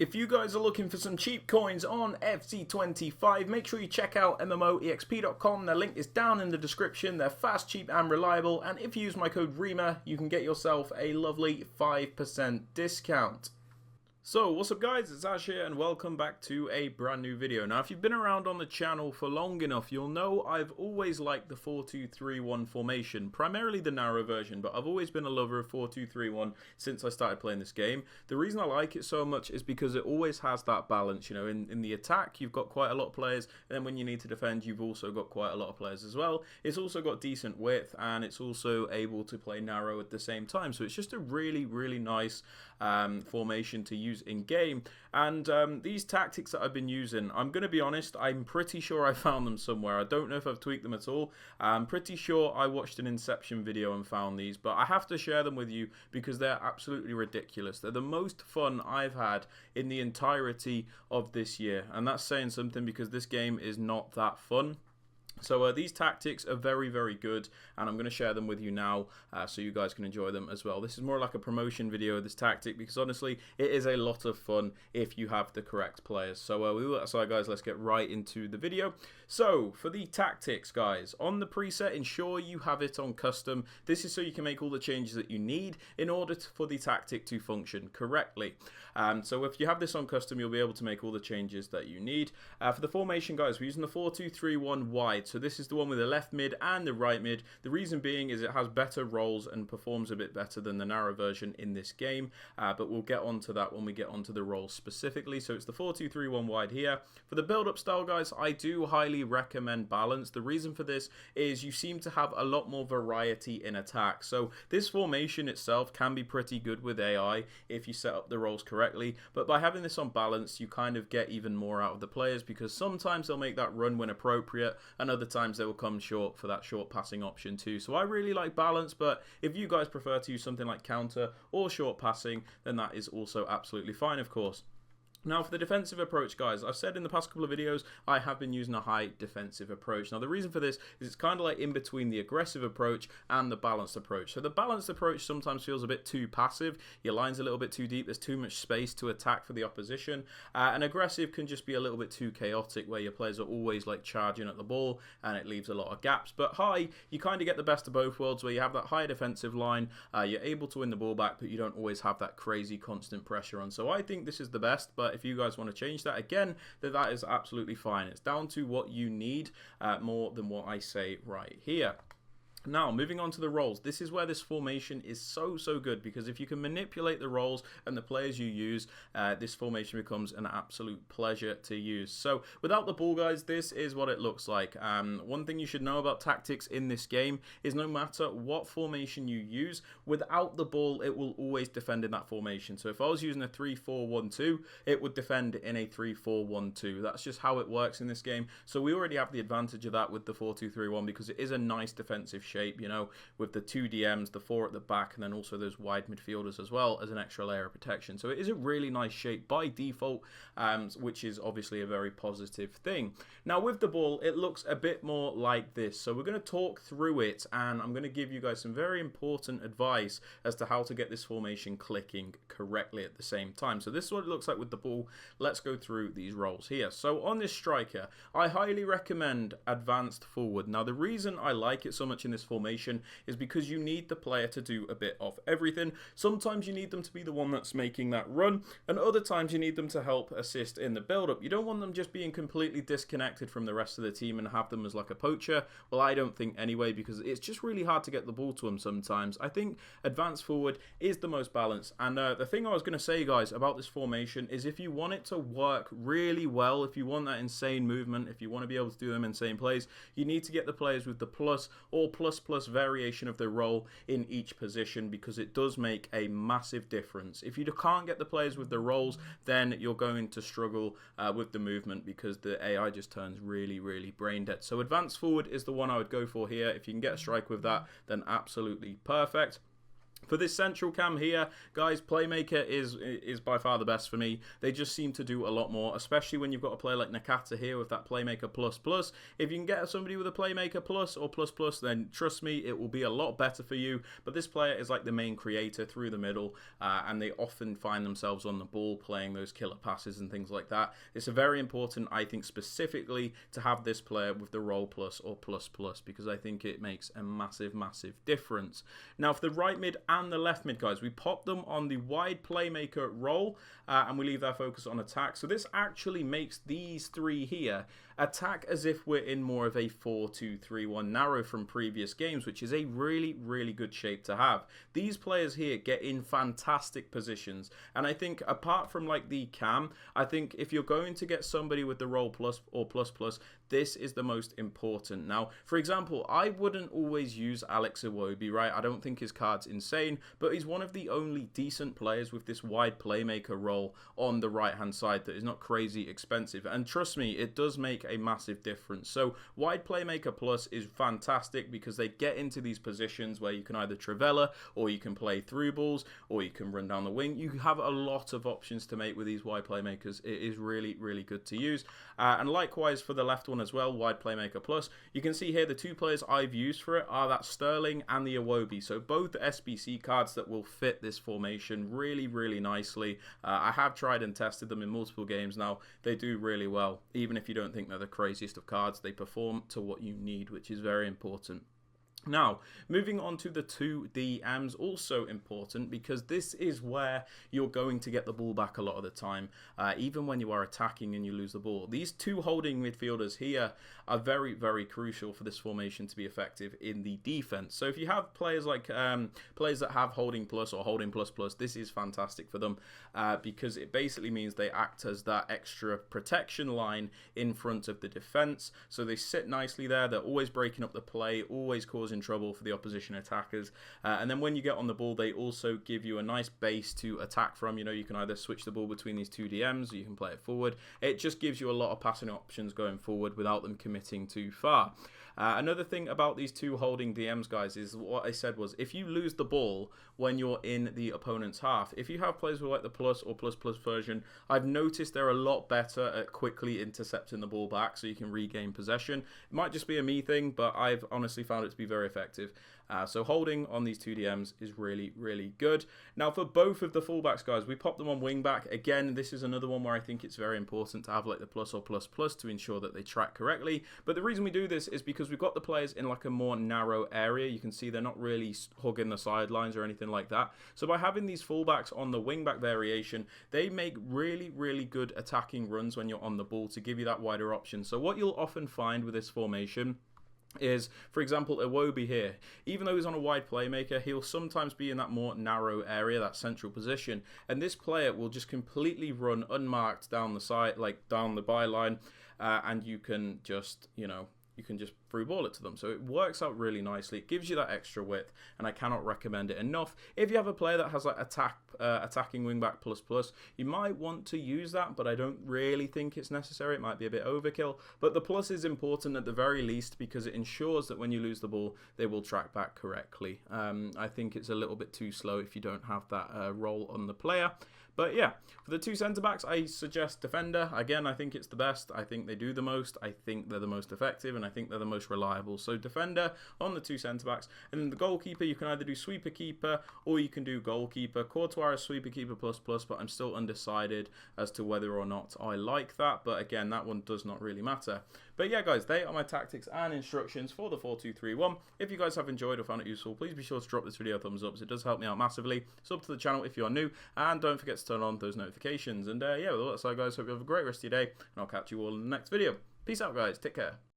If you guys are looking for some cheap coins on FC25, make sure you check out MMOEXP.com. Their link is down in the description. They're fast, cheap and reliable, and if you use my code Rema, you can get yourself a lovely 5% discount. So, what's up guys, it's Ash here and welcome back to a brand new video. Now, if you've been around on the channel for long enough, you'll know I've always liked the 4-2-3-1 formation, primarily the narrow version, but I've always been a lover of 4-2-3-1 since I started playing this game. The reason I like it so much is because it always has that balance, you know, in the attack you've got quite a lot of players, and then when you need to defend you've also got quite a lot of players as well. It's also got decent width and it's also able to play narrow at the same time, so it's just a really nice formation to use in game. And these tactics that I've been using, I'm going to be honest, I'm pretty sure I found them somewhere. I don't know if I've tweaked them at all. I'm pretty sure I watched an Inception video and found these, but I have to share them with you because they're absolutely ridiculous. They're the most fun I've had in the entirety of this year, and that's saying something because this game is not that fun. So these tactics are very good, and I'm going to share them with you now so you guys can enjoy them as well. This is more like a promotion video of this tactic because honestly it is a lot of fun if you have the correct players. So guys, let's get right into the video. So for the tactics guys, on the preset ensure you have it on custom. This is so you can make all the changes that you need in order for the tactic to function correctly. So if you have this on custom, you'll be able to make all the changes that you need. For the formation guys, we're using the 4-2-3-1 wide. So this is the one with the left mid and the right mid. The reason being is it has better rolls and performs a bit better than the narrow version in this game. But we'll get onto that when we get onto the rolls specifically. So it's the 4-2-3-1 wide here. For the build-up style, guys, I do highly recommend balance. The reason for this is you seem to have a lot more variety in attack. So this formation itself can be pretty good with AI if you set up the rolls correctly. But by having this on balance, you kind of get even more out of the players because sometimes they'll make that run when appropriate, and other times they will come short for that short passing option too. So I really like balance, but if you guys prefer to use something like counter or short passing, then that is also absolutely fine, of course. Now for the defensive approach guys, I've said in the past couple of videos I have been using a high defensive approach. Now the reason for this is it's kind of like in between the aggressive approach and the balanced approach. So the balanced approach sometimes feels a bit too passive, your line's a little bit too deep, there's too much space to attack for the opposition, and aggressive can just be a little bit too chaotic where your players are always like charging at the ball and it leaves a lot of gaps. But high, you kind of get the best of both worlds where you have that high defensive line, you're able to win the ball back, but you don't always have that crazy constant pressure on. So I think this is the best, but if you guys want to change that again, then that is absolutely fine. It's down to what you need more than what I say right here. Now, moving on to the roles. This is where this formation is so good because if you can manipulate the roles and the players you use, this formation becomes an absolute pleasure to use. So, without the ball, guys, this is what it looks like. One thing you should know about tactics in this game is no matter what formation you use, without the ball, it will always defend in that formation. So, if I was using a 3-4-1-2, it would defend in a 3-4-1-2. That's just how it works in this game. So, we already have the advantage of that with the 4-2-3-1 because it is a nice defensive shape, you know, with the 2 DMs, the 4 at the back, and then also those wide midfielders as well as an extra layer of protection. So it is a really nice shape by default, which is obviously a very positive thing. Now with the ball, it looks a bit more like this. So we're going to talk through it, and I'm going to give you guys some very important advice as to how to get this formation clicking correctly at the same time. So this is what it looks like with the ball. Let's go through these roles here. So on this striker, I highly recommend advanced forward. Now the reason I like it so much in this formation is because you need the player to do a bit of everything. Sometimes you need them to be the one that's making that run, and other times you need them to help assist in the build-up. You don't want them just being completely disconnected from the rest of the team and have them as like a poacher. Well, I don't think anyway, because it's just really hard to get the ball to them sometimes. I think advanced forward is the most balanced, and the thing I was going to say guys about this formation is if you want it to work really well, if you want that insane movement, if you want to be able to do them insane plays, you need to get the players with the plus or plus variation of the role in each position because it does make a massive difference. If you can't get the players with the roles, then you're going to struggle with the movement because the AI just turns really brain dead. So advanced forward is the one I would go for here. If you can get a strike with that, then absolutely perfect. For this central cam here, guys, Playmaker is by far the best for me. They just seem to do a lot more, especially when you've got a player like Nakata here with that Playmaker plus plus. If you can get somebody with a Playmaker plus or plus plus, then trust me, it will be a lot better for you. But this player is like the main creator through the middle, and they often find themselves on the ball playing those killer passes and things like that. It's a very important, I think, specifically to have this player with the role plus or plus plus, because I think it makes a massive, massive difference. Now, for the right mid and the left mid, guys, we pop them on the wide Playmaker role, and we leave their focus on attack. So this actually makes these three here attack as if we're in more of a 4-2-3-1 narrow from previous games, which is a really, really good shape to have. These players here get in fantastic positions, and I think apart from like the cam, I think if you're going to get somebody with the role plus or plus plus, this is the most important. Now, for example, I wouldn't always use Alex Iwobi, right? I don't think his card's insane, but he's one of the only decent players with this wide Playmaker role on the right-hand side that is not crazy expensive. And trust me, it does make a massive difference. So wide Playmaker plus is fantastic because they get into these positions where you can either Trivella, or you can play through balls, or you can run down the wing. You have a lot of options to make with these wide Playmakers. It is really, really good to use. And likewise for the left one as well, wide Playmaker plus. You can see here the two players I've used for it are that Sterling and the Iwobi. So both SBC cards that will fit this formation really, really nicely. I have tried and tested them in multiple games now. They do really well. Even if you don't think they're the craziest of cards, they perform to what you need, which is very important. Now, moving on to the 2DMs, also important because this is where you're going to get the ball back a lot of the time, even when you are attacking and you lose the ball. These two holding midfielders here are very, very crucial for this formation to be effective in the defense. So if you have players like players that have holding plus or holding plus plus, this is fantastic for them because it basically means they act as that extra protection line in front of the defense. So they sit nicely there. They're always breaking up the play, always causing trouble for the opposition attackers, and then when you get on the ball, they also give you a nice base to attack from. You know, you can either switch the ball between these two DMs, or you can play it forward. It just gives you a lot of passing options going forward without them committing too far. Another thing about these two holding DMs, guys, is what I said was if you lose the ball when you're in the opponent's half, if you have players with like the plus or plus plus version, I've noticed they're a lot better at quickly intercepting the ball back so you can regain possession. It might just be a me thing, but I've honestly found it to be very effective. So holding on these two DMs is really, really good. Now for both of the fullbacks, guys, we pop them on wing back. Again, this is another one where I think it's very important to have like the plus or plus plus to ensure that they track correctly. But the reason we do this is because we've got the players in like a more narrow area. You can see they're not really hugging the sidelines or anything like that. So by having these fullbacks on the wing back variation, they make really, really good attacking runs when you're on the ball to give you that wider option. So what you'll often find with this formation is, for example, Iwobi here. Even though he's on a wide Playmaker, he'll sometimes be in that more narrow area, that central position, and this player will just completely run unmarked down the side, like down the byline, and you can just, you know, you can just through ball it to them. So it works out really nicely. It gives you that extra width, and I cannot recommend it enough. If you have a player that has like attacking wingback plus plus, you might want to use that, but I don't really think it's necessary. It might be a bit overkill, but the plus is important at the very least because it ensures that when you lose the ball, they will track back correctly. I think it's a little bit too slow if you don't have that role on the player. But yeah, for the two centre-backs, I suggest defender. Again, I think it's the best. I think they do the most. I think they're the most effective, and I think they're the most reliable. So defender on the two centre-backs. And then the goalkeeper, you can either do sweeper-keeper or you can do goalkeeper. Courtois is sweeper-keeper plus, but I'm still undecided as to whether or not I like that. But again, that one does not really matter. But yeah, guys, they are my tactics and instructions for the 4-2-3-1. If you guys have enjoyed or found it useful, please be sure to drop this video a thumbs up. It does help me out massively. Sub to the channel if you are new, and don't forget to turn on those notifications. And yeah, with all that aside, guys, hope you have a great rest of your day, and I'll catch you all in the next video. Peace out, guys. Take care.